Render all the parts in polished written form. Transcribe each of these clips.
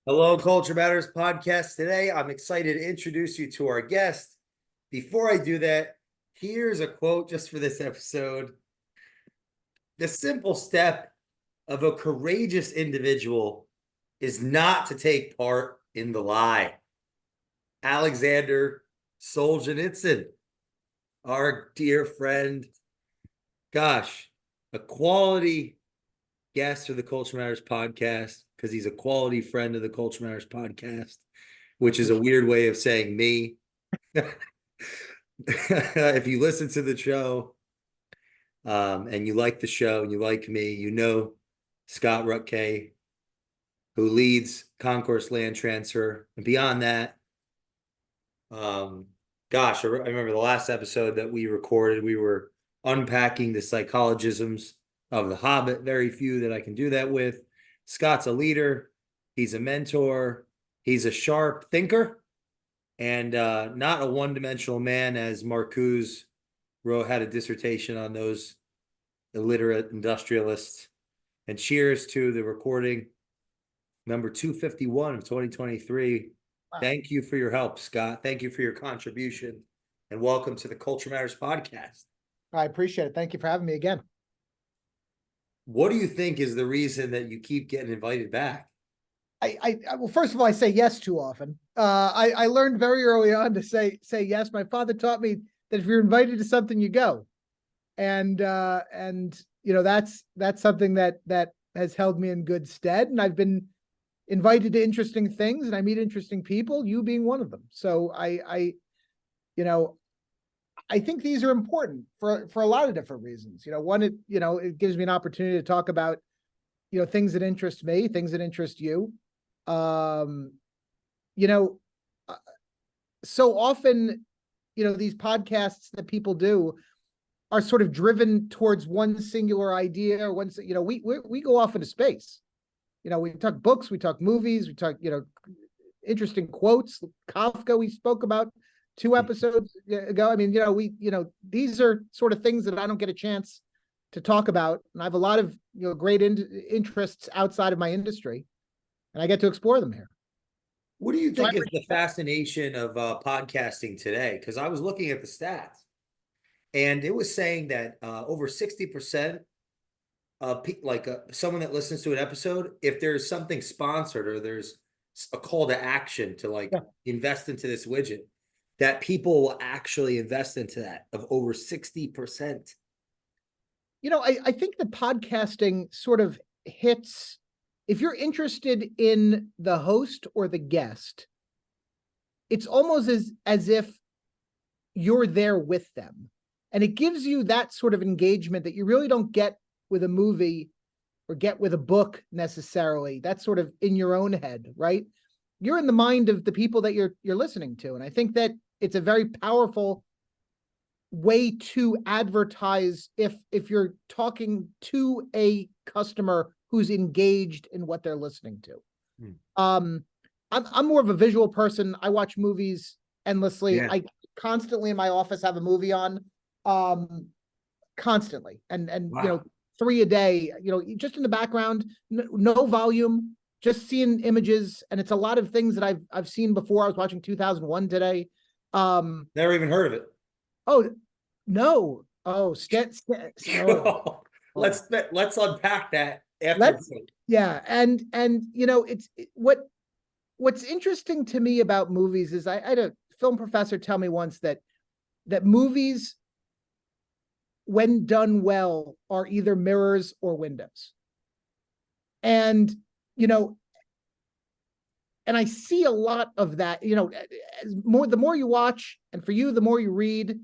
Hello, Culture Matters podcast. Today, I'm excited to introduce you to our guest. Before I do that, here's a quote just for this episode. The simple step of a courageous individual is not to take part in the lie. Alexander Solzhenitsyn, our dear friend. Gosh, a quality guest for the Culture Matters podcast because he's a quality friend of the Culture Matters podcast, which is a weird way of saying me. If you listen to the show and you like the show and you like me, you know Scott Rutkay, who leads Concourse Land Transfer. And beyond that, gosh, I remember the last episode that we recorded, we were unpacking the psychologisms of the Hobbit. Very few that I can do that with. Scott's a leader. He's a mentor. He's a sharp thinker and not a one-dimensional man, as Marcuse had a dissertation on those illiterate industrialists. And cheers to the recording number 251 of 2023. Wow. Thank you for your help, Scott. Thank you for your contribution. And welcome to the Culture Matters podcast. I appreciate it. Thank you for having me again. What do you think is the reason that you keep getting invited back? Well, first of all, I say yes too often. I learned very early on to say yes. My father taught me that if you're invited to something, you go. And you know, that's something that has held me in good stead. And I've been invited to interesting things and I meet interesting people, you being one of them. So I think these are important for a lot of different reasons. One, it gives me an opportunity to talk about, things that interest me, things that interest you. So often, these podcasts that people do are sort of driven towards one singular idea or we go off into space. We talk books, we talk movies, we talk, interesting quotes. Kafka, we spoke about 2 episodes ago. I mean, these are sort of things that I don't get a chance to talk about. And I have a lot of, great interests outside of my industry, and I get to explore them here. What do you think is the fascination of podcasting today? Because I was looking at the stats, and it was saying that over 60% of someone that listens to an episode, if there's something sponsored or there's a call to action to invest into this widget, that people will actually invest into that, of over 60%. I think the podcasting sort of hits, if you're interested in the host or the guest, it's almost as if you're there with them. And it gives you that sort of engagement that you really don't get with a movie or get with a book necessarily. That's sort of in your own head, right? You're in the mind of the people that you're listening to. And I think that it's a very powerful way to advertise if you're talking to a customer who's engaged in what they're listening to. I'm more of a visual person. I watch movies endlessly. Yeah. I constantly in my office have a movie on, constantly, and wow. 3 a day, just in the background, no volume, just seeing images. And it's a lot of things that I've seen before. I was watching 2001 today. Never even heard of it. Oh no! Oh, let's unpack that after. Yeah, and what's interesting to me about movies is I had a film professor tell me once that movies, when done well, are either mirrors or windows. And and I see a lot of that, the more you watch, and for you, the more you read,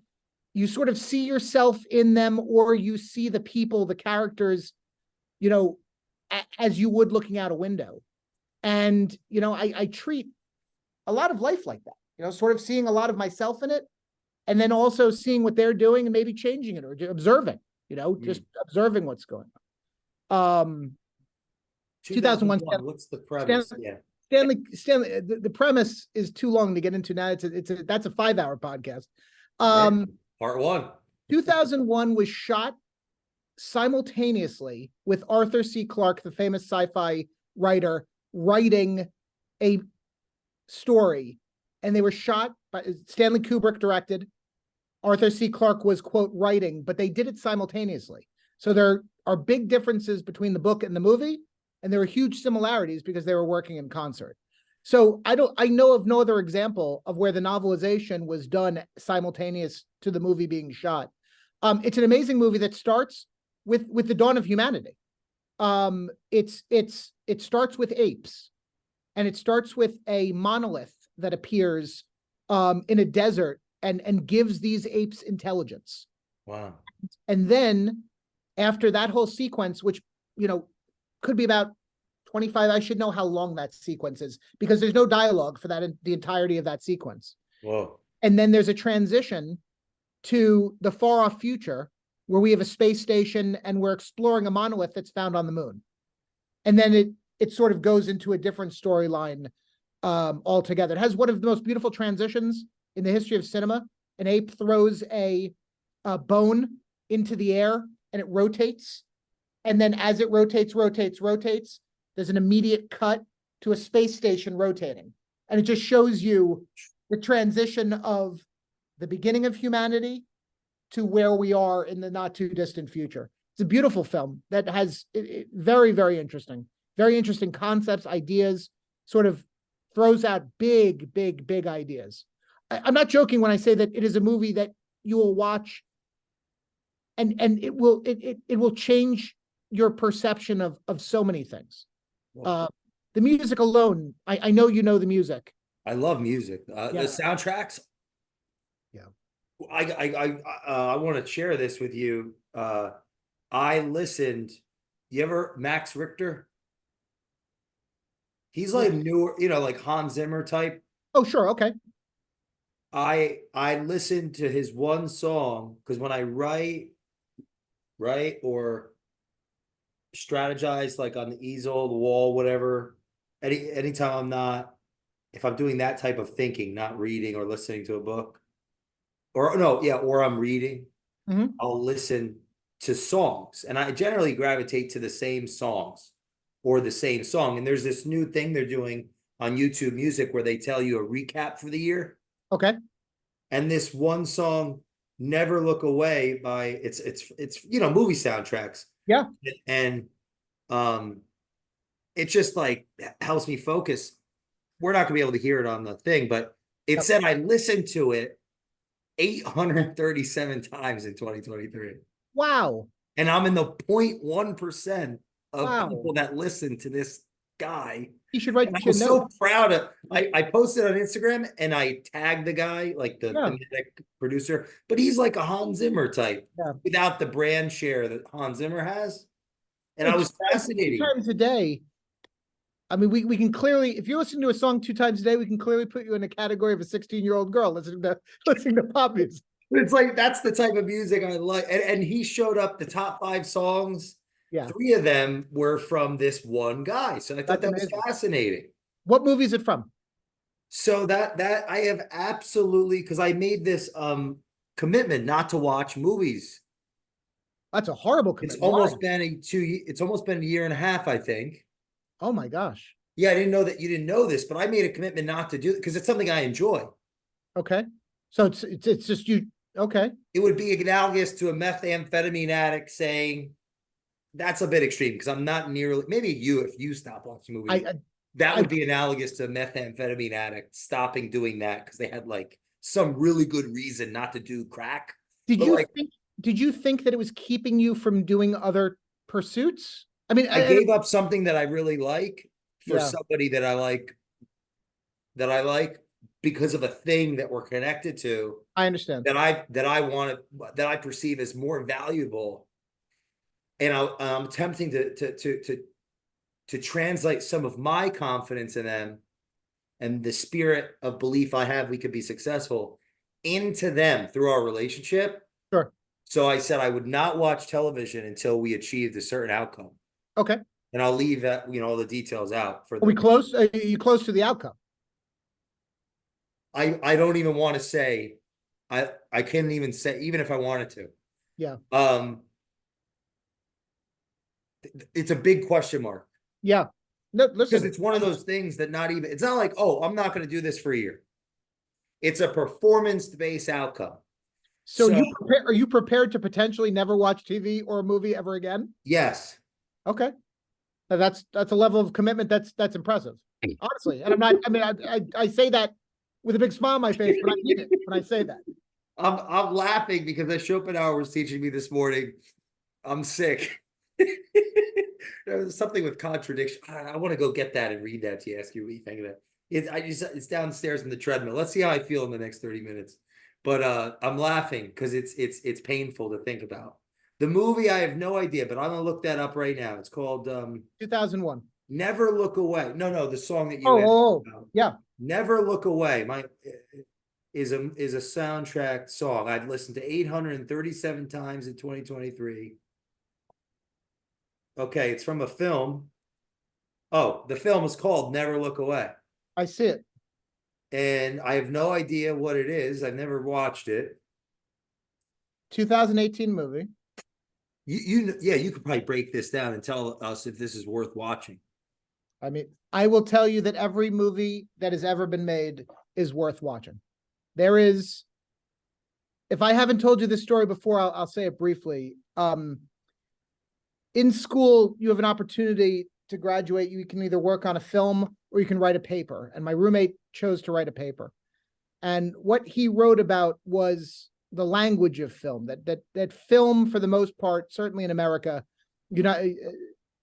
you sort of see yourself in them, or you see the people, the characters, as you would looking out a window. And, I treat a lot of life like that, sort of seeing a lot of myself in it, and then also seeing what they're doing and maybe changing it or observing, just observing what's going on. 2001. What's the premise? Stanley, the premise is too long to get into now. That's a 5-hour podcast. Part 1. 2001 was shot simultaneously with Arthur C. Clarke, the famous sci-fi writer, writing a story, and they were shot by Stanley Kubrick directed. Arthur C. Clarke was, quote, writing, but they did it simultaneously. So there are big differences between the book and the movie, and there are huge similarities because they were working in concert. So I know of no other example of where the novelization was done simultaneous to the movie being shot. It's an amazing movie that starts with the dawn of humanity. It starts with apes, and it starts with a monolith that appears in a desert and gives these apes intelligence. Wow. And then after that whole sequence, which, could be about 25, I should know how long that sequence is because there's no dialogue for that in the entirety of that sequence. Whoa. And then there's a transition to the far off future where we have a space station and we're exploring a monolith that's found on the moon. And then it sort of goes into a different storyline altogether. It has one of the most beautiful transitions in the history of cinema. An ape throws a bone into the air and it rotates. And then as it rotates, there's an immediate cut to a space station rotating. And it just shows you the transition of the beginning of humanity to where we are in the not too distant future. It's a beautiful film that has very, very interesting concepts, ideas, sort of throws out big ideas. I'm not joking when I say that it is a movie that you will watch and it will change your perception of so many things. The music alone, I know you know the music. I love music. The soundtracks. Yeah. I want to share this with you. I listened. You ever Max Richter? He's like newer, like Hans Zimmer type. Oh, sure. Okay. I listened to his one song because when I write or strategize like on the easel, the wall, whatever, anytime if I'm doing that type of thinking, not reading or listening to a book, or I'm reading, I'll listen to songs, and I generally gravitate to the same songs or the same song. And there's this new thing they're doing on YouTube Music where they tell you a recap for the year. Okay. And this one song, Never Look Away by it's movie soundtracks. Yeah. And it just like helps me focus. We're not gonna be able to hear it on the thing, but it said I listened to it 837 times in 2023. Wow. And I'm in the 0.1% of people that listen to this guy. You should write. I was so proud of. I posted on Instagram and I tagged the guy, like the producer, but he's like a Hans Zimmer type without the brand share that Hans Zimmer has. And I was fascinated. 2 times a day. I mean, we can clearly, if you listen to a song 2 times a day, we can clearly put you in a category of a 16-year-old girl listening to pop music. It's like that's the type of music I like. And he showed up the top 5 songs. Yeah. 3 of them were from this one guy. So I thought that was fascinating. What movie is it from? So that I have absolutely, because I made this commitment not to watch movies. That's a horrible commitment. It's almost been a year and a half, I think. Oh my gosh. Yeah, I didn't know that you didn't know this, but I made a commitment not to do it because it's something I enjoy. Okay. So it's just you. Okay. It would be analogous to a methamphetamine addict saying, that's a bit extreme because I'm not nearly, maybe if you stop watching movies, that would be analogous to a methamphetamine addict stopping doing that because they had like some really good reason not to do crack. Did you think that it was keeping you from doing other pursuits? I mean, I gave up something that I really like for somebody that I like because of a thing that we're connected to. I understand that I perceive as more valuable. And I'm attempting to translate some of my confidence in them and the spirit of belief I have we could be successful into them through our relationship. Sure. So I said I would not watch television until we achieved a certain outcome. Okay. And I'll leave that, all the details out. Are we close? Are you close to the outcome? I don't even want to say. I can't even say, even if I wanted to. Yeah. It's a big question mark. Yeah. No, Because listen, it's one of those things that not even, it's not like, oh, I'm not going to do this for a year. It's a performance-based outcome. so So, are you prepared to potentially never watch TV or a movie ever again? yes. Okay. Now that's a level of commitment that's impressive, honestly. And I'm not, I mean, I say that with a big smile on my face, but I mean it when I say that. I'm laughing because Schopenhauer was teaching me this morning. I'm sick. There's something with contradiction. I want to go get that and read that to you, ask you what you think of that. It's downstairs in the treadmill. Let's see how I feel in the next 30 minutes. But I'm laughing because it's painful to think about. The movie, I have no idea, but I'm gonna look that up right now. It's called 2001. Never Look Away. No, the song that you Oh, asked yeah. Never Look Away. Is a soundtrack song I've listened to 837 times in 2023. Okay, it's from a film. Oh, the film is called Never Look Away. I see it. And I have no idea what it is. I've never watched it. 2018 movie. Yeah, you could probably break this down and tell us if this is worth watching. I mean, I will tell you that every movie that has ever been made is worth watching. There is, if I haven't told you this story before, I'll say it briefly. In school, you have an opportunity to graduate. You can either work on a film or you can write a paper. And my roommate chose to write a paper. And what he wrote about was the language of film, that film, for the most part, certainly in America,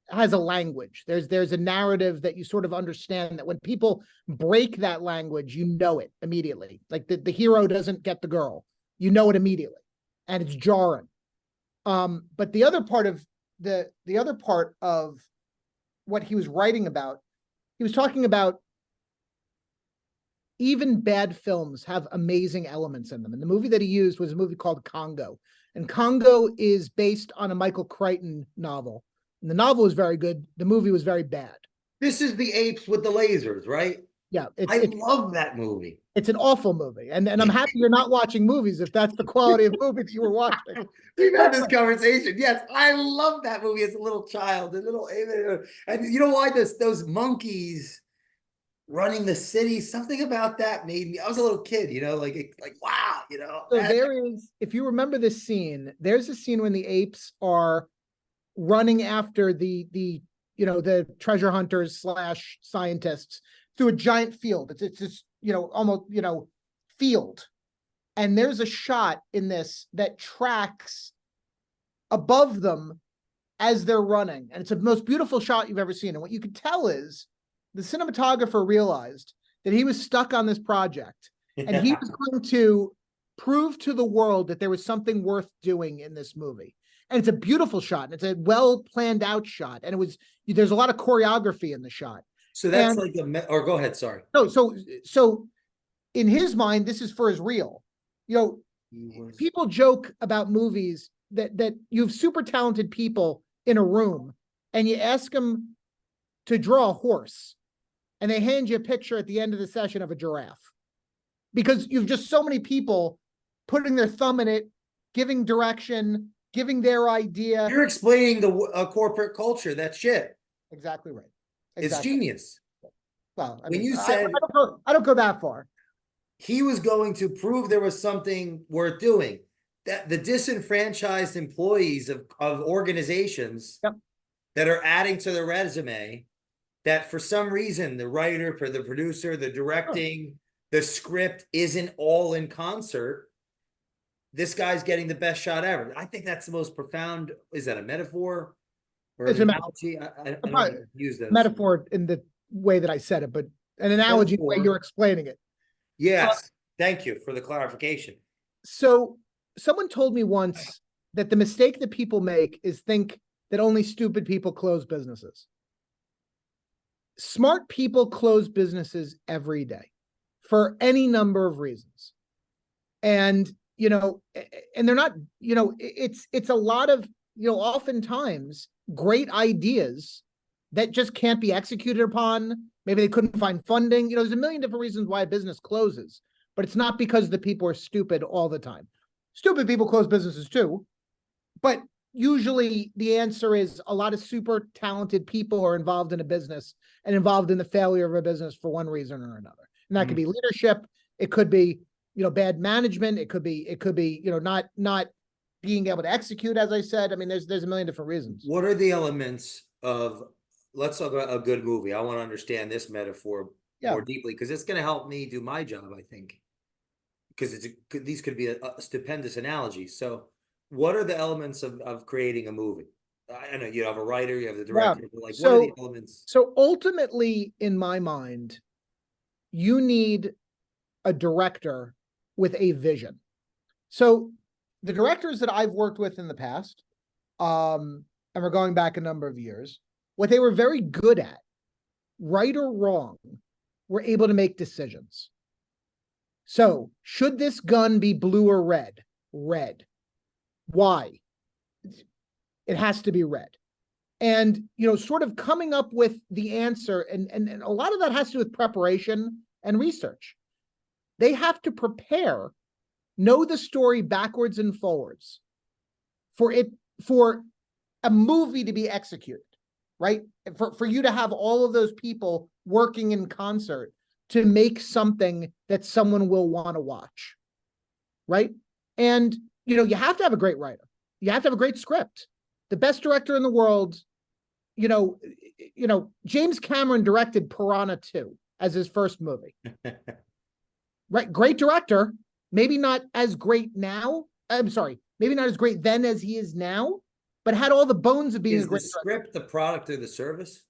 has a language. There's a narrative that you sort of understand, that when people break that language, you know it immediately. Like the hero doesn't get the girl, you know it immediately, and it's jarring. But the other part of what he was writing about, he was talking about even bad films have amazing elements in them. And the movie that he used was a movie called Congo. And Congo is based on a Michael Crichton novel. And the novel was very good. The movie was very bad. This is the apes with the lasers, right? Yeah. I love that movie. It's an awful movie. And I'm happy you're not watching movies if that's the quality of movie that you were watching. We've had this conversation. Yes, I love that movie as a little child. And you know why those monkeys running the city, something about that made me, I was a little kid, like wow, So there is, if you remember this scene, there's a scene when the apes are running after the treasure hunters / scientists through a giant field. It's just, almost, field. And there's a shot in this that tracks above them as they're running. And it's the most beautiful shot you've ever seen. And what you can tell is the cinematographer realized that he was stuck on this project and he was going to prove to the world that there was something worth doing in this movie. And it's a beautiful shot. And it's a well planned out shot. And there's a lot of choreography in the shot. So that's or go ahead. Sorry. No, so in his mind, this is for his real. People joke about movies that you have super talented people in a room and you ask them to draw a horse and they hand you a picture at the end of the session of a giraffe, because you've just so many people putting their thumb in it, giving direction, giving their idea. You're explaining the corporate culture. That shit. Exactly right. It's genius. Well, when you said I don't go that far. He was going to prove there was something worth doing. That the disenfranchised employees of organizations that are adding to their resume, that for some reason the writer, for the producer, the directing, the script isn't all in concert. This guy's getting the best shot ever. I think that's the most profound. Is that a metaphor or an analogy? I don't use those. Metaphor in the way that I said it, but an analogy the way you're explaining it. Yes. Thank you for the clarification. So someone told me once that the mistake that people make is think that only stupid people close businesses. Smart people close businesses every day for any number of reasons. And, and they're not, it's a lot of, oftentimes great ideas that just can't be executed upon. Maybe they couldn't find funding. There's a million different reasons why a business closes, but it's not because the people are stupid all the time. Stupid people close businesses too, but usually the answer is a lot of super talented people are involved in a business and involved in the failure of a business for one reason or another. And that could be leadership. It could be, bad management. It could be, not being able to execute, as I said. I mean, there's a million different reasons. What are the elements of, let's talk about a good movie. I want to understand this metaphor more deeply, because it's going to help me do my job, I think. Because these could be a stupendous analogy. So what are the elements of creating a movie? I know you have a writer, you have the director, but like, what are the elements? So ultimately, in my mind, you need a director with a vision. So the directors that I've worked with in the past, and we're going back a number of years, what they were very good at, right or wrong, were able to make decisions. So should this gun be blue or red? Red. Why? It has to be red. And, sort of coming up with the answer, and a lot of that has to do with preparation and research. They have to prepare, know the story backwards and forwards for a movie to be executed, right? For you to have all of those people working in concert to make something that someone will want to watch, right? And, you have to have a great writer. You have to have a great script. The best director in the world, James Cameron directed Piranha 2 as his first movie. Right? Great director, maybe not as great now. I'm sorry, maybe not as great then as he is now, but had all the bones of being a great director. Is the script the product or the service?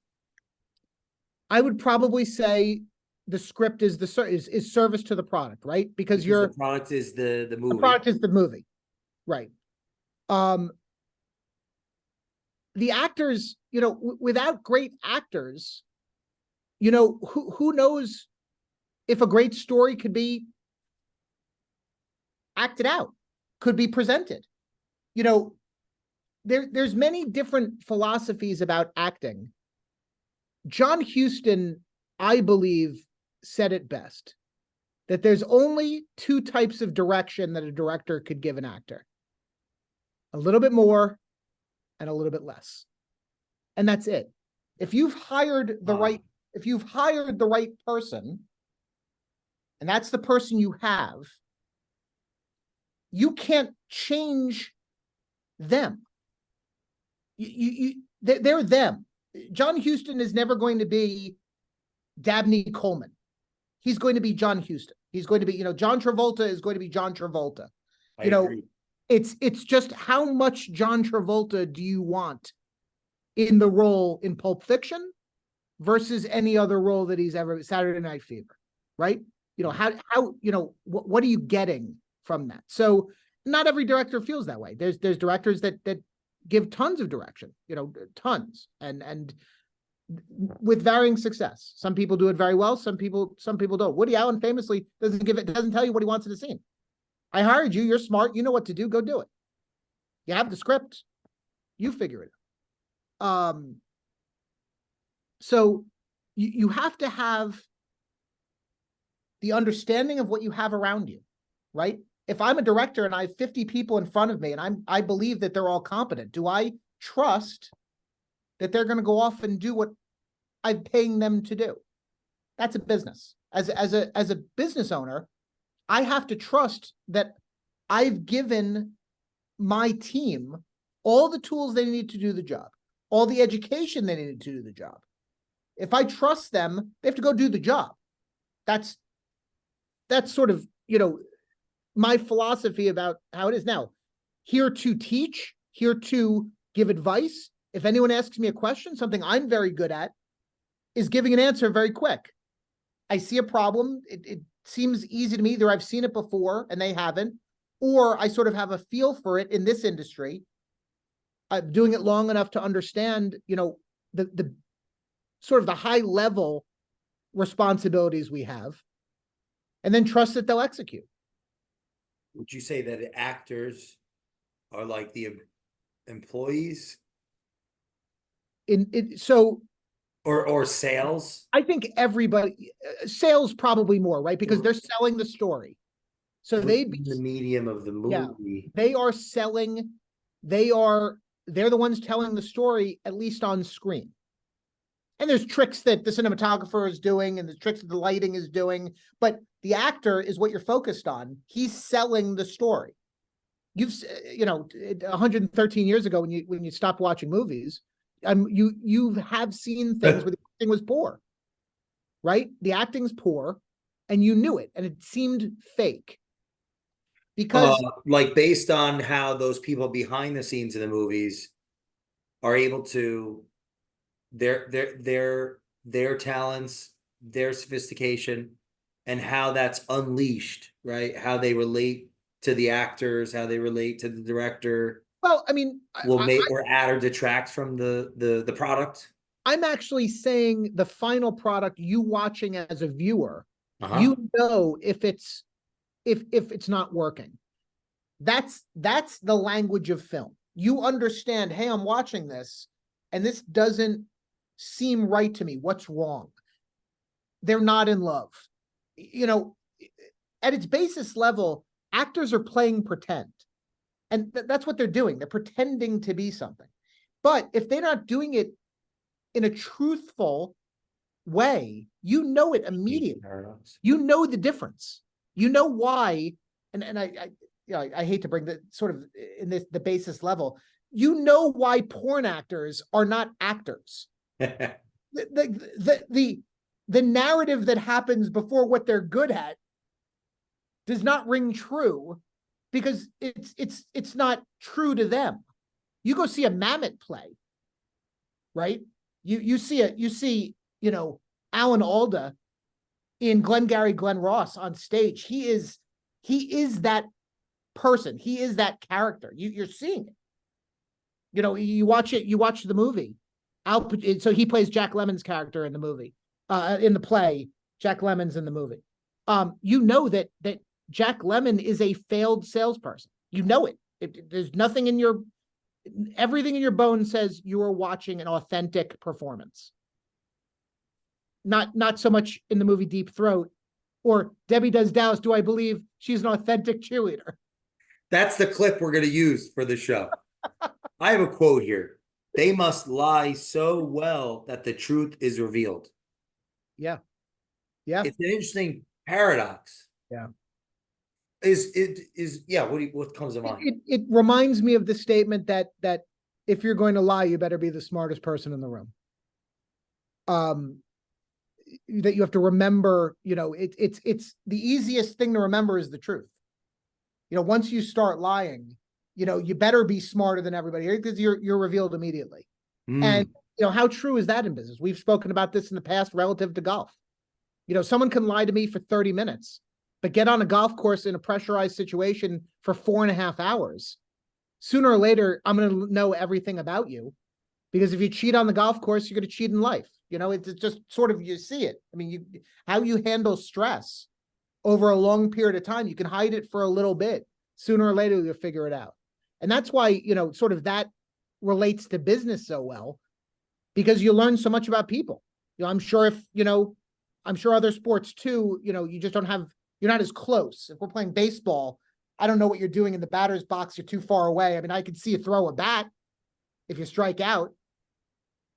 I would probably say the script is is service to the product, right? Because the product is the movie. The product is the movie, right? The actors, without great actors, who knows if a great story could be acted out, could be presented. There's many different philosophies about acting. John Huston, I believe, said it best, that there's only two types of direction that a director could give an actor: a little bit more and a little bit less. And that's it. If you've hired the right person, and that's the person you have, you can't change them. They're them. John Huston is never going to be Dabney Coleman. He's going to be John Huston. He's going to be, John Travolta is going to be John Travolta. I agree. It's just how much John Travolta do you want in the role in Pulp Fiction versus any other role that he's ever, Saturday Night Fever, right? What are you getting from that? So not every director feels that way. There's directors that give tons of direction, tons, and with varying success. Some people do it very well. Some people don't. Woody Allen famously doesn't tell you what he wants in a scene. I hired you. You're smart. You know what to do. Go do it. You have the script. You figure it out. So you have to have the understanding of what you have around you, right? If I'm a director and I have 50 people in front of me and I believe that they're all competent, do I trust that they're going to go off and do what I'm paying them to do? That's a business. As a business owner, I have to trust that I've given my team all the tools they need to do the job, all the education they need to do the job. If I trust them, they have to go do the job. That's sort of, my philosophy about how it is now. Here to teach, here to give advice. If anyone asks me a question, something I'm very good at is giving an answer very quick. I see a problem. It seems easy to me. Either I've seen it before and they haven't, or I sort of have a feel for it in this industry. Doing it long enough to understand, the sort of the high level responsibilities we have, and then trust that they'll execute. Would you say that actors are like the employees? Or sales? I think everybody, sales probably more, right? Because they're selling the story. So they'd be the medium of the movie. Yeah, they are selling. They are they're the ones telling the story, at least on screen. And there's tricks that the cinematographer is doing and the tricks that the lighting is doing, but the actor is what you're focused on. He's selling the story. You've, 113 years ago when you stopped watching movies, you have seen things where the acting was poor, right? The acting's poor, and you knew it, and it seemed fake. Because like based on how those people behind the scenes in the movies are able to their talents, their sophistication, and how that's unleashed, right? How they relate to the actors, how they relate to the director. Well, I mean, will make or add or detract from the product. I'm actually saying the final product, you watching as a viewer, Uh-huh. you know if it's not working. That's the language of film. You understand, hey, I'm watching this, and this doesn't seem right to me. What's wrong? They're not in love. At its basis level, actors are playing pretend. And that's what they're doing. They're pretending to be something. But if they're not doing it in a truthful way, you know it immediately. You know the difference. You know why. And I hate to bring the sort of in the basis level. You know why porn actors are not actors. the narrative that happens before what they're good at does not ring true because it's not true to them. You go see a Mammoth play, right? You see Alan Alda in Glengarry Glen Ross on stage. He is that person. He is that character. You're seeing it. You watch it. You watch the movie. So he plays Jack Lemmon's character in the movie, in the play. Jack Lemmon's in the movie. You know that Jack Lemmon is a failed salesperson. You know it. There's nothing in everything in your bones says you are watching an authentic performance. Not so much in the movie Deep Throat or Debbie Does Dallas. Do I believe she's an authentic cheerleader? That's the clip we're going to use for the show. I have a quote here. They must lie so well that the truth is revealed. Yeah. It's an interesting paradox. Yeah. What comes to mind? It reminds me of the statement that if you're going to lie, you better be the smartest person in the room. That you have to remember, it's the easiest thing to remember is the truth. Once you start lying, you better be smarter than everybody here because you're revealed immediately. And how true is that in business? We've spoken about this in the past relative to golf. Someone can lie to me for 30 minutes, but get on a golf course in a pressurized situation for 4.5 hours. Sooner or later, I'm going to know everything about you, because if you cheat on the golf course, you're going to cheat in life. It's just sort of, you see it. I mean, how you handle stress over a long period of time, you can hide it for a little bit. Sooner or later, you'll figure it out. And that's why, sort of that relates to business so well, because you learn so much about people. I'm sure I'm sure other sports too, you just don't have, you're not as close. If we're playing baseball, I don't know what you're doing in the batter's box. You're too far away. I mean, I could see you throw a bat if you strike out,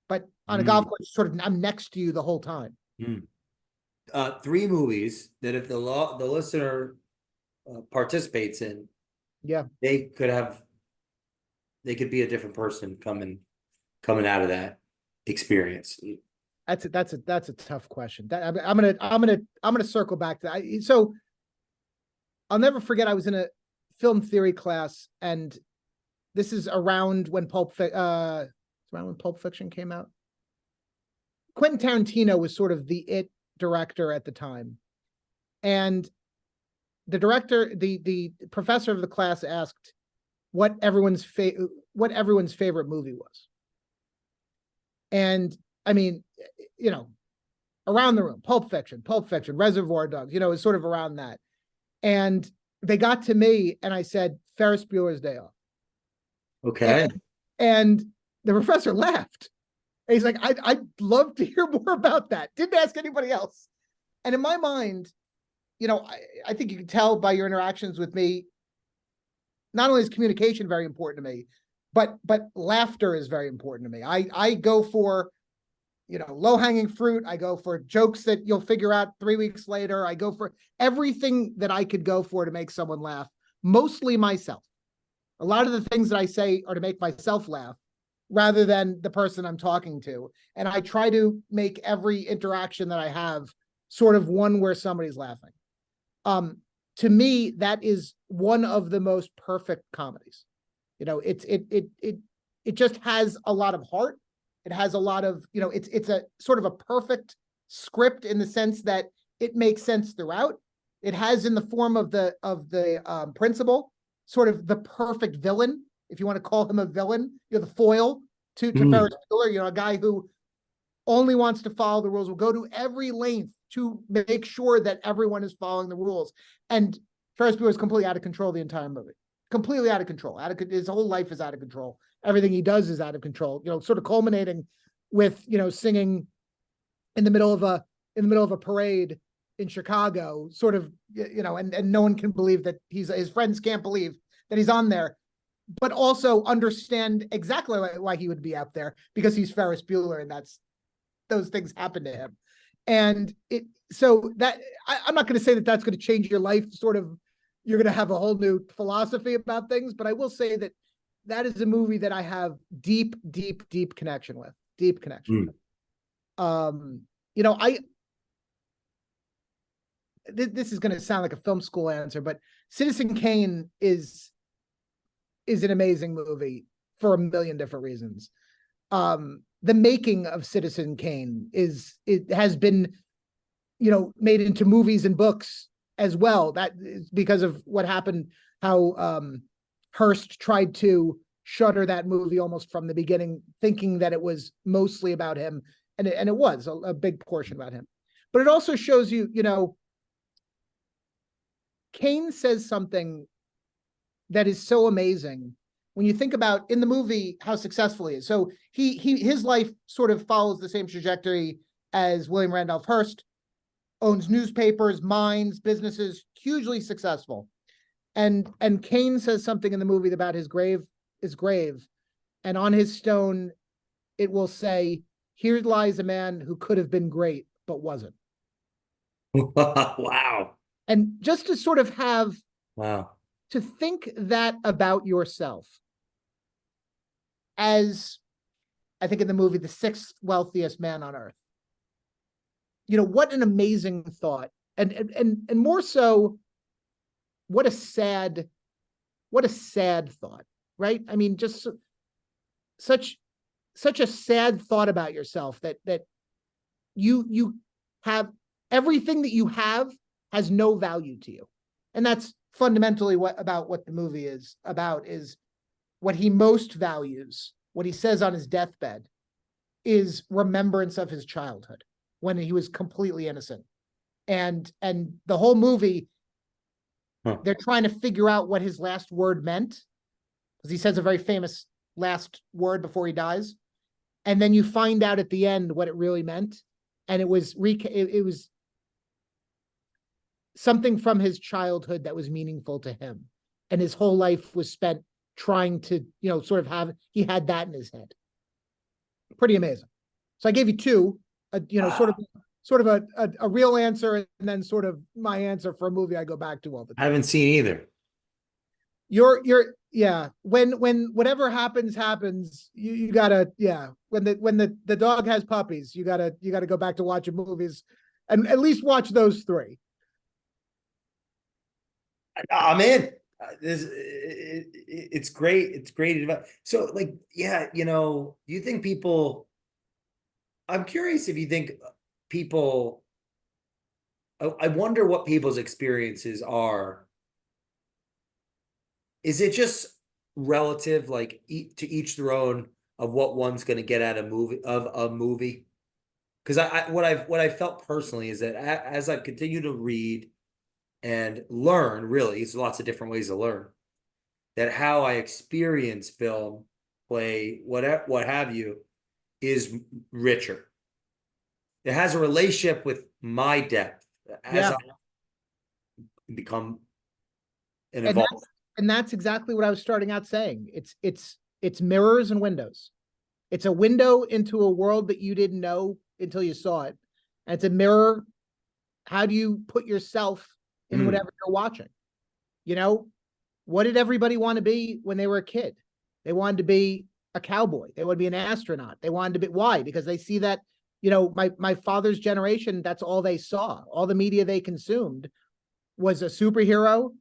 but on a golf course, sort of, I'm next to you the whole time. 3 movies that if the listener participates in, they could be a different person coming out of that experience. That's a tough question. I'm gonna circle back to that. So I'll never forget, I was in a film theory class, and this is around when Pulp Fiction came out. Quentin Tarantino was sort of the it director at the time, and the director, the professor of the class, asked what everyone's favorite movie was. And I mean, around the room, Pulp Fiction, Reservoir Dogs, it's sort of around that. And they got to me, and I said, Ferris Bueller's Day Off. Okay. And the professor laughed. And he's like, I'd love to hear more about that. Didn't ask anybody else. And in my mind, I think you can tell by your interactions with me, not only is communication very important to me, but laughter is very important to me. I go for, you know, low-hanging fruit. I go for jokes that you'll figure out 3 weeks later. I go for everything that I could go for to make someone laugh, mostly myself. A lot of the things that I say are to make myself laugh rather than the person I'm talking to. And I try to make every interaction that I have sort of one where somebody's laughing. To me, that is one of the most perfect comedies. You know, it just has a lot of heart. It has a lot of, you know, it's a sort of a perfect script in the sense that it makes sense throughout. It has, in the form of the principal, sort of the perfect villain, if you want to call him a villain. You're the foil to Ferris Bueller. You know, a guy who only wants to follow the rules, will go to every length to make sure that everyone is following the rules. And Ferris Bueller is completely out of control the entire movie. Completely out of control. His whole life is out of control. Everything he does is out of control. You know, sort of culminating with, you know, singing in the middle of a parade in Chicago, sort of, you know, and no one can believe that his friends can't believe that he's on there, but also understand exactly why he would be out there, because he's Ferris Bueller, and those things happen to him. And so that I'm not going to say that that's going to change your life. Sort of, you're going to have a whole new philosophy about things, but I will say that that is a movie that I have deep connection with. Deep connection. You know, this is going to sound like a film school answer, but Citizen Kane is an amazing movie for a million different reasons. The making of Citizen Kane it has been, you know, made into movies and books as well. That is because of what happened, how Hearst tried to shutter that movie almost from the beginning, thinking that it was mostly about him, and it was a big portion about him. But it also shows you, you know, Kane says something that is so amazing when you think about, in the movie, how successful he is. So his life sort of follows the same trajectory as William Randolph Hearst. Owns newspapers, mines, businesses, hugely successful. And Kane says something in the movie about his grave, and on his stone it will say, "Here lies a man who could have been great but wasn't." Wow. And just to sort of have, Wow, to think that about yourself as, I think in the movie, the sixth wealthiest man on earth. You know, what an amazing thought. And more so, what a sad thought, right? I mean, just such a sad thought about yourself, that you have everything that you have has no value to you. And that's fundamentally what the movie is about, is what he most values, what he says on his deathbed, is remembrance of his childhood when he was completely innocent. And the whole movie, they're trying to figure out what his last word meant, because he says a very famous last word before he dies. And then you find out at the end what it really meant. And it was something from his childhood that was meaningful to him. And his whole life was spent trying to, you know, sort of he had that in his head. Pretty amazing. So I gave you two, you know, sort of a real answer, and then sort of my answer for a movie I go back to all the time. I haven't seen either. Yeah. When whatever happens, you gotta, yeah. When the dog has puppies, you gotta go back to watching movies, and at least watch those three. I'm in. It's great. It's great. So, like, yeah, you know, do you think people? I'm curious if you think people. I wonder what people's experiences are. Is it just relative, like to each their own, of what one's going to get out of a movie? Because what I felt personally is that as I've continued to read and learn, really, it's lots of different ways to learn, that how I experience film, play, what have you, is richer. It has a relationship with my depth as I become and evolve. And that's exactly what I was starting out saying. It's it's mirrors and windows. It's a window into a world that you didn't know until you saw it. And it's a mirror. How do you put yourself in whatever you're watching? You know, what did everybody want to be when they were a kid? They wanted to be a cowboy. They wanted to be an astronaut. They wanted to be, why? Because they see that, you know, my father's generation, that's all they saw. All the media they consumed was a superhero,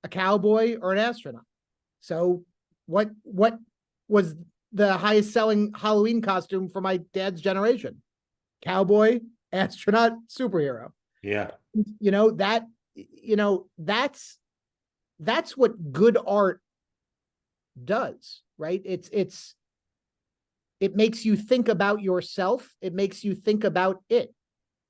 a cowboy, or an astronaut. So what was the highest selling Halloween costume for my dad's generation? Cowboy, astronaut, superhero. Yeah. You know, that's what good art does, right? It makes you think about yourself. It makes you think about it.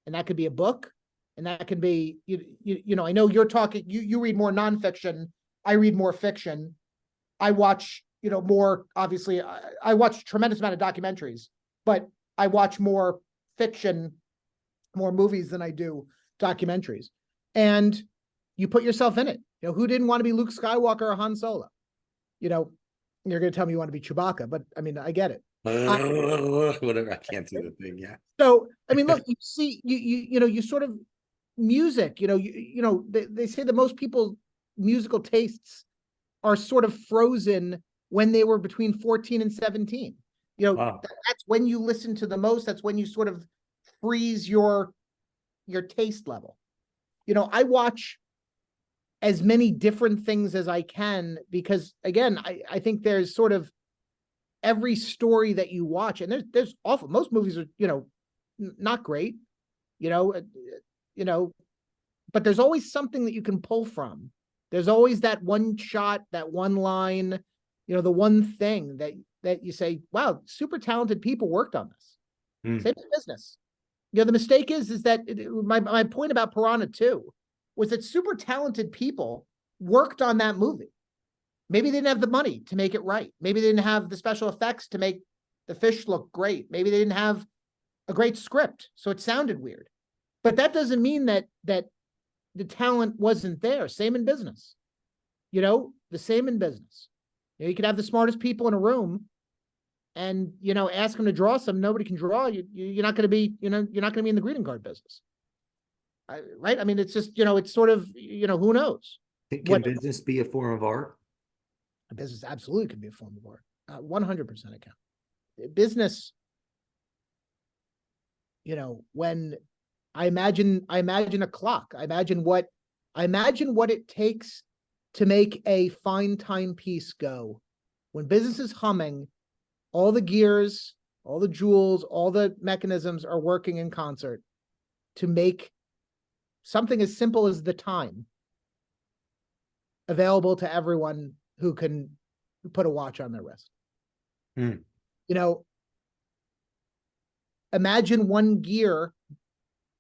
And that could be a book, and that can be, you know, I know you're talking, you read more nonfiction. I read more fiction. I watch, you know, more, obviously, I watch a tremendous amount of documentaries, but I watch more fiction, more movies than I do documentaries. And you put yourself in it. You know, who didn't want to be Luke Skywalker or Han Solo? You know, you're going to tell me you want to be Chewbacca, but I mean, I get it. Whatever, I can't do the thing. Yeah. So, I mean, look, you see, you know, you sort of music, you know, they say that most people musical tastes are sort of frozen when they were between 14 and 17. You know, Wow. that's when you listen to the most. That's when you sort of freeze your taste level. You know, I watch as many different things as I can because, again, I think there's sort of every story that you watch, and there's awful. Most movies are, you know, not great, you know, but there's always something that you can pull from. There's always that one shot, that one line, you know, the one thing that you say, wow, super talented people worked on this. Same as business. You know, the mistake is that my point about Piranha 2 was that super talented people worked on that movie. Maybe they didn't have the money to make it right. Maybe they didn't have the special effects to make the fish look great. Maybe they didn't have a great script, so it sounded weird. But that doesn't mean that the talent wasn't there. Same in business. You know, the same in business. You know, you could have the smartest people in a room and, you know, ask them to draw some, nobody can draw. You're not going to be, you know, you're not going to be in the greeting card business. Right? I mean, it's just, you know, it's sort of, you know, who knows? Can business be a form of art? Business absolutely can be a form of art. 100% it can. Business, you know, when I imagine a clock. I imagine what it takes to make a fine timepiece go. When business is humming, all the gears, all the jewels, all the mechanisms are working in concert to make something as simple as the time available to everyone who can put a watch on their wrist. You know, imagine one gear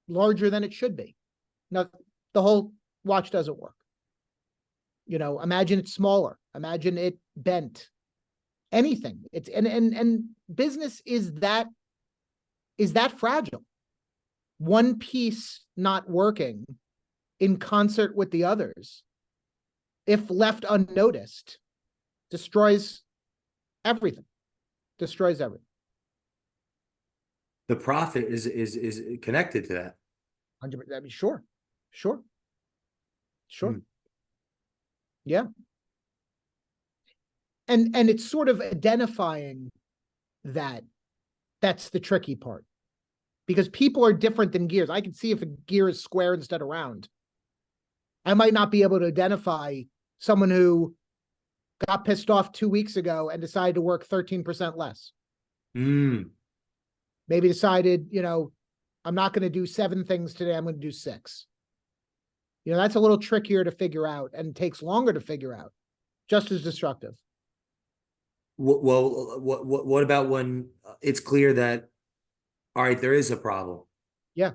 larger than it should be. Now, the whole watch doesn't work. You know, imagine it smaller. Imagine it bent. Anything. It's and business is that fragile. One piece not working in concert with the others, if left unnoticed, destroys everything. Destroys everything. The profit is connected to that. I mean, sure. Yeah. And it's sort of identifying that's the tricky part. Because people are different than gears. I can see if a gear is square instead of round. I might not be able to identify someone who got pissed off 2 weeks ago and decided to work 13% less. Maybe decided, you know, I'm not going to do 7 things today. I'm going to do 6. You know, that's a little trickier to figure out and takes longer to figure out. Just as destructive. Well, what about when it's clear that, all right, there is a problem? Yeah.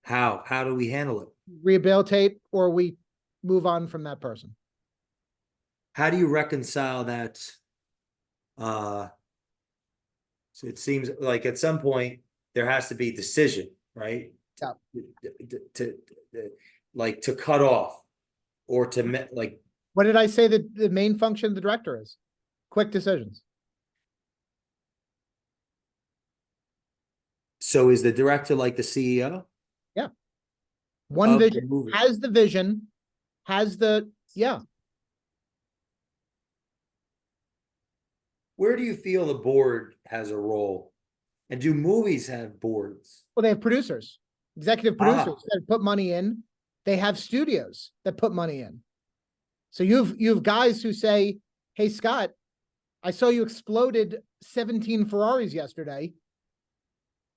How do we handle it? Rehabilitate, or we move on from that person. How do you reconcile that? So it seems like at some point there has to be decision, right? Yeah. To cut off or to like. What did I say that the main function of the director is? Quick decisions. So is the director like the CEO Yeah. One of the vision, movie? has the vision, has the, yeah. Where do you feel the board has a role? And do movies have boards? Well, they have producers, executive producers that put money in. They have studios that put money in. So you've guys who say, hey, Scott, I saw you exploded 17 Ferraris yesterday.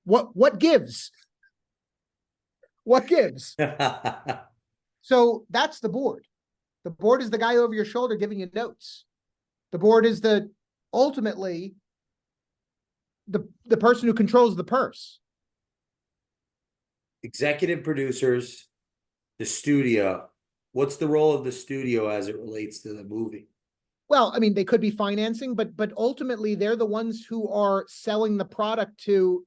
What gives? What gives? So that's the board. The board is the guy over your shoulder giving you notes. The board is ultimately the person who controls the purse. Executive producers, the studio. What's the role of the studio as it relates to the movie? Well, I mean, they could be financing, but ultimately they're the ones who are selling the product to,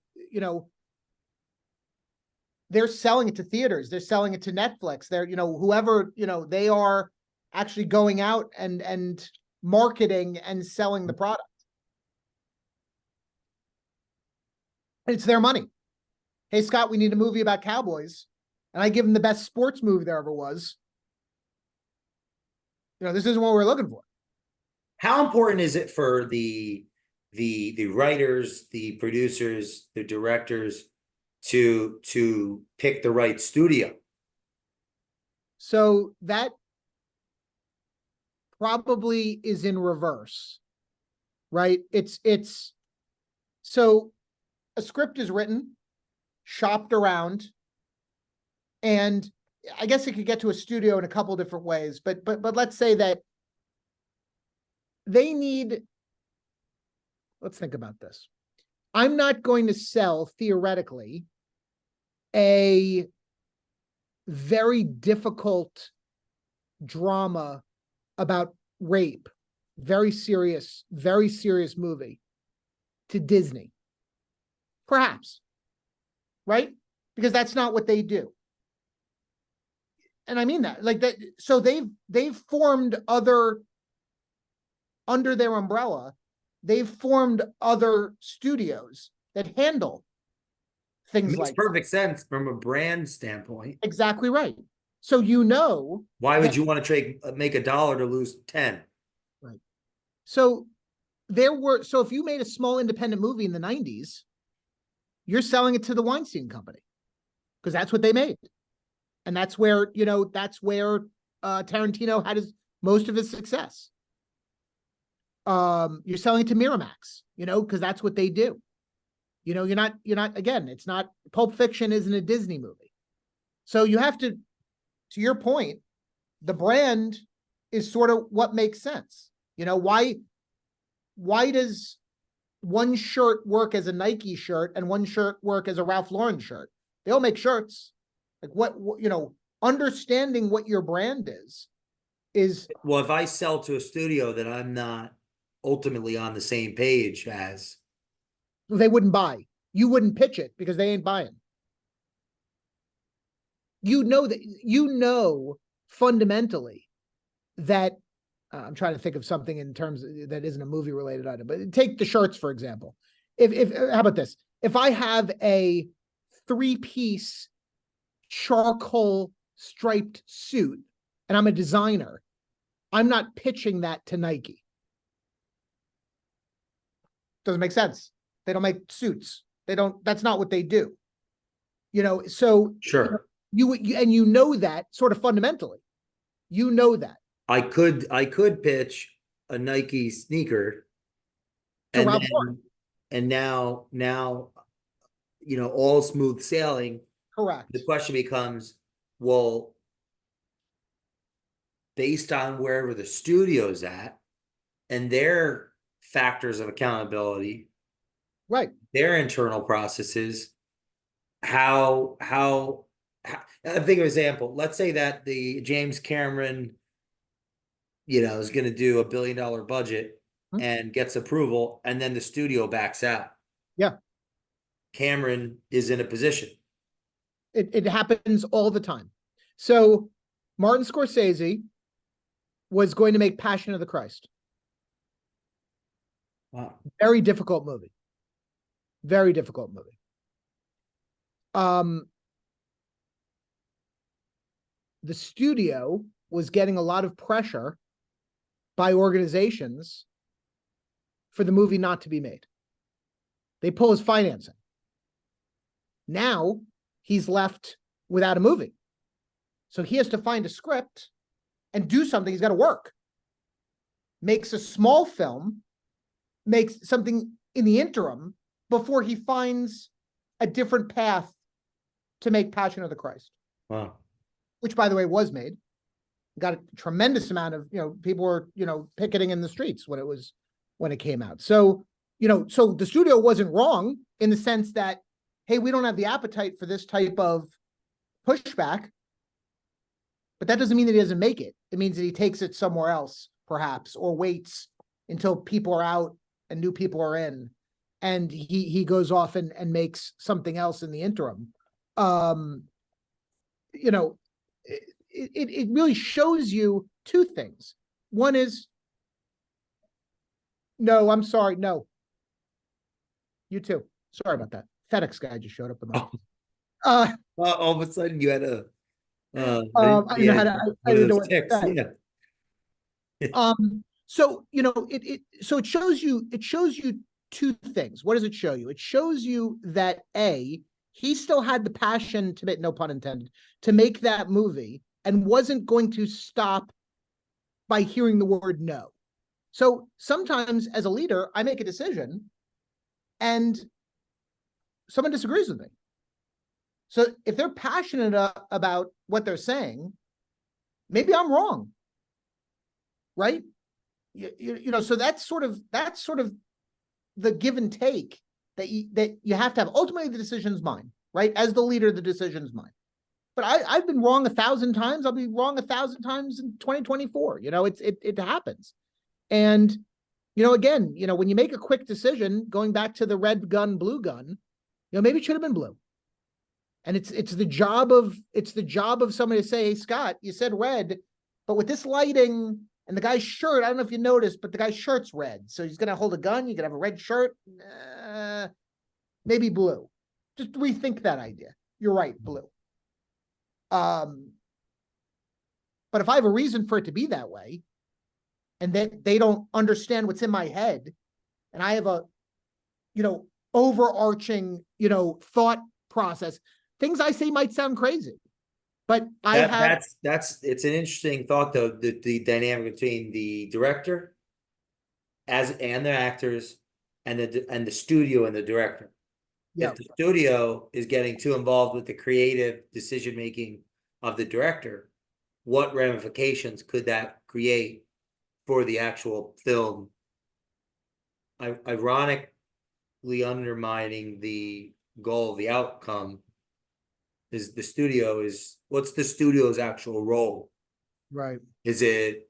they're selling it to theaters, they're selling it to Netflix, they're, whoever, they are actually going out and marketing and selling the product. It's their money. Hey, Scott, we need a movie about cowboys. And I give them the best sports movie there ever was. This isn't what we're looking for. How important is it for the writers, the producers, the directors to pick the right studio? So that probably is in reverse, right? It's so a script is written, shopped around, and I guess it could get to a studio in a couple different ways, but let's say that they need, let's think about this. I'm not going to sell, theoretically, a very difficult drama about rape, very serious movie to Disney. Perhaps, right? Because that's not what they do. And I mean that, like that. So they've formed other, under their umbrella, they've formed other studios that handle things Makes like perfect sense from a brand standpoint. Exactly right. So why would you want to make $1 to lose 10? Right. So if you made a small independent movie in the 90s, you're selling it to the Weinstein Company because that's what they made. And that's where, Tarantino had most of his success. You're selling it to Miramax, because that's what they do. You're not, again, it's not, Pulp Fiction isn't a Disney movie. So you have to your point, the brand is sort of what makes sense. Why does one shirt work as a Nike shirt and one shirt work as a Ralph Lauren shirt? They all make shirts. Like understanding what your brand is. Well, if I sell to a studio that I'm not ultimately on the same page as, they wouldn't buy. You wouldn't pitch it because they ain't buying. Fundamentally that I'm trying to think of something in terms that isn't a movie related item, but take the shirts, for example. If how about this? If I have a 3-piece charcoal striped suit and I'm a designer, I'm not pitching that to Nike. Doesn't make sense. They don't make suits. That's not what they do. So sure. You that sort of fundamentally, that. I could pitch a Nike sneaker and now, all smooth sailing. Correct. The question becomes, well, based on wherever the studio's at and their factors of accountability, right, their internal processes, how I think of an example. Let's say that the James Cameron, is going to do $1 billion budget and gets approval, and then the studio backs out. Yeah. Cameron is in a position. It happens all the time. So Martin Scorsese was going to make Passion of the Christ. Wow. Very difficult movie. Very difficult movie. The studio was getting a lot of pressure by organizations for the movie not to be made. They pull his financing. Now he's left without a movie. So he has to find a script and do something. He's got to work. Makes a small film, makes something in the interim before he finds a different path to make Passion of the Christ. Wow. Which, by the way, was made. Got a tremendous amount of, people were, picketing in the streets when it came out. So, so the studio wasn't wrong in the sense that, hey, we don't have the appetite for this type of pushback, but that doesn't mean that he doesn't make it. It means that he takes it somewhere else, perhaps, or waits until people are out and new people are in, and he goes off and makes something else in the interim. It really shows you two things. One is, no, I'm sorry, no. You too. Sorry about that. FedEx guy just showed up. All of a sudden you had a I didn't know how to. I didn't know what to say. Yeah. So so it shows you two things. What does it show you? It shows you that he still had the passion to make, no pun intended, to make that movie and wasn't going to stop by hearing the word no. So sometimes as a leader, I make a decision and someone disagrees with me. So if they're passionate about what they're saying, maybe I'm wrong. Right? So that's sort of the give and take that you have to have. Ultimately, the decision's mine, right? As the leader, the decision's mine. But I've been wrong 1,000 times. I'll be wrong 1,000 times in 2024. It happens. And, again, when you make a quick decision, going back to the red gun, blue gun, maybe it should have been blue. And it's the job of somebody to say, hey, Scott, you said red, but with this lighting and the guy's shirt, I don't know if you noticed, but the guy's shirt's red. So he's going to hold a gun. You're going to have a red shirt. Maybe blue. Just rethink that idea. You're right, blue. But if I have a reason for it to be that way, and then they don't understand what's in my head, and I have a, overarching, thought process, things I say might sound crazy, but it's an interesting thought though, the dynamic between the director and the actors and the studio and the director. Yeah. If the studio is getting too involved with the creative decision making of the director, what ramifications could that create for the actual film? Ironically undermining the goal, the outcome is what's the studio's actual role? Right. Is it,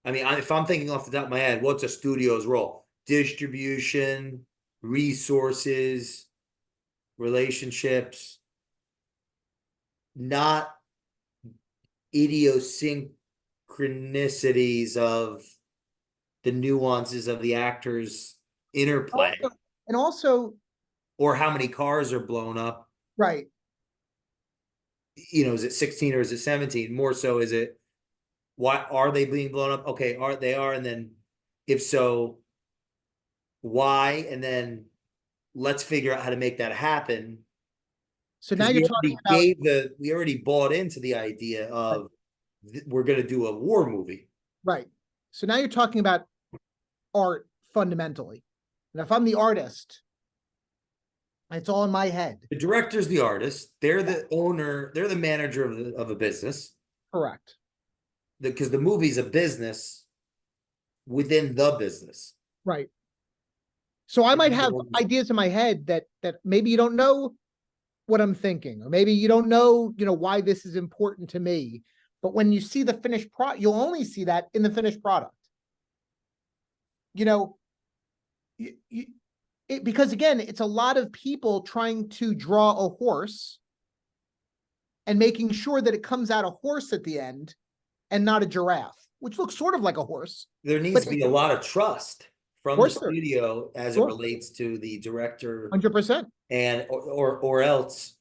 if I'm thinking off the top of my head, what's a studio's role? Distribution, resources, relationships, not idiosyncrasies of the nuances of the actors' interplay. And also, or how many cars are blown up. Right. Is it 16 or is it 17? More so, is it, why are they being blown up? Okay, they are, and then if so, why? And then let's figure out how to make that happen. So now you're talking about, we already bought into the idea of we're going to do a war movie. Right. So now you're talking about art fundamentally. And if I'm the artist, it's all in my head. The director's the artist. They're the owner. They're the manager of a business. Correct. Because the movie's a business within the business. Right. So I might have ideas in my head that maybe you don't know what I'm thinking, or maybe you don't know, why this is important to me. But when you see the finished product, you'll only see that in the finished product. Because again, it's a lot of people trying to draw a horse and making sure that it comes out a horse at the end and not a giraffe, which looks sort of like a horse. There needs to be a lot of trust from the course there, studio as it sure, relates to the director 100%. and or else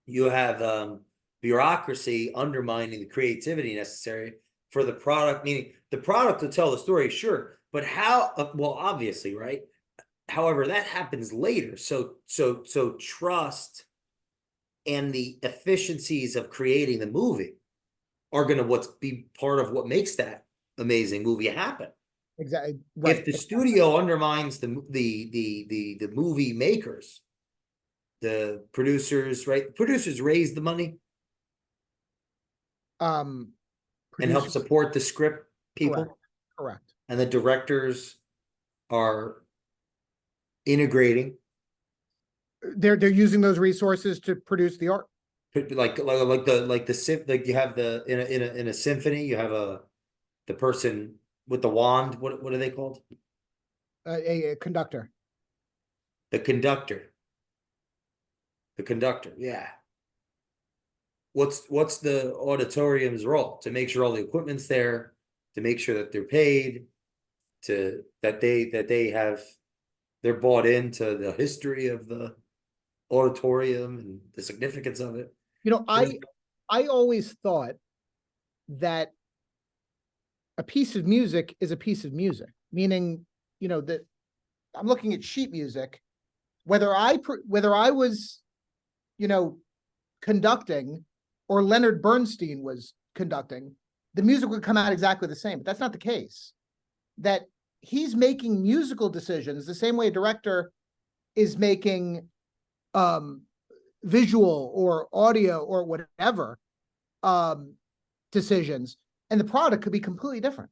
you have bureaucracy undermining the creativity necessary for the product, meaning the product will tell the story, sure, but how, well, obviously, right? However, that happens later. So trust and the efficiencies of creating the movie are going to be part of what makes that amazing movie happen. Exactly. Right. If the studio undermines the movie makers, the producers, right? The producers raise the money Um, and help producers, support the script correct, people, correct. and the directors are integrating, They're using those resources to produce the art. like you have the in a symphony, you have the person with the wand. What are they called? A conductor. The conductor. The conductor. Yeah. What's the auditorium's role? To make sure all the equipment's there, to make sure that they're paid, that they're bought into the history of the auditorium and the significance of it. You know, I always thought that a piece of music is a piece of music, meaning, you know, that I'm looking at sheet music, whether I was, you know, conducting or Leonard Bernstein was conducting, the music would come out exactly the same. But that's not the case. That he's making musical decisions the same way a director is making visual or audio or whatever decisions, and the product could be completely different.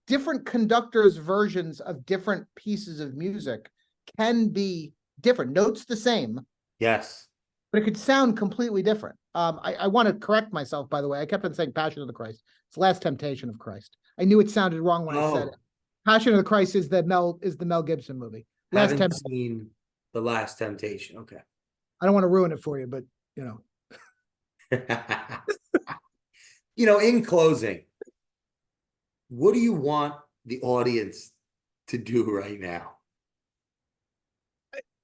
Different conductors' versions of different pieces of music can be different. Notes the same, Yes. but it could sound completely different. I want to correct myself, by the way. I kept on saying Passion of the Christ. It's Last Temptation of Christ. I knew it sounded wrong when I said it. Passion of the Christ is the Mel Gibson movie. Haven't seen The Last Temptation. Okay. I don't want to ruin it for you, but you know. You know, in closing, what do you want the audience to do right now?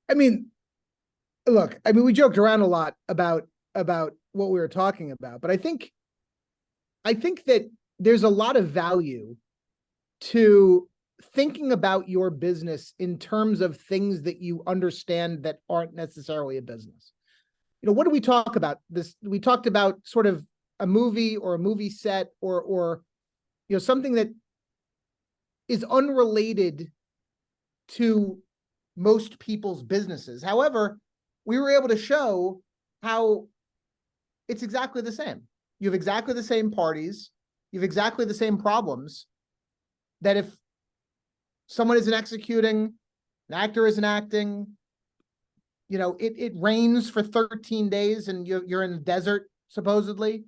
I mean, look, I mean, we joked around a lot about what we were talking about, but I think that there's a lot of value to thinking about your business in terms of things that you understand that aren't necessarily a business. You know, what do we talk about? We talked about sort of a movie or a movie set or you know, something that is unrelated to most people's businesses. However, we were able to show how it's exactly the same. You have exactly the same parties. You have exactly the same problems. That if someone isn't executing, an actor isn't acting, you know, it rains for 13 days and you're in the desert, supposedly.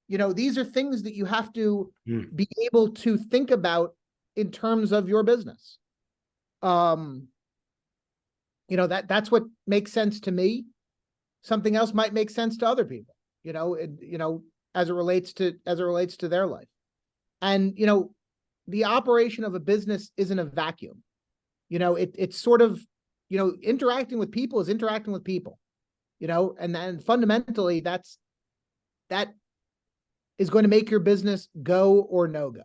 You know, these are things that you have to be able to think about in terms of your business. You know, that's what makes sense to me. Something else might make sense to other people, you know, as it relates to their life. And, you know, the operation of a business isn't a vacuum. You know, it's sort of, you know, interacting with people is interacting with people, you know, and then fundamentally that is going to make your business go or no go.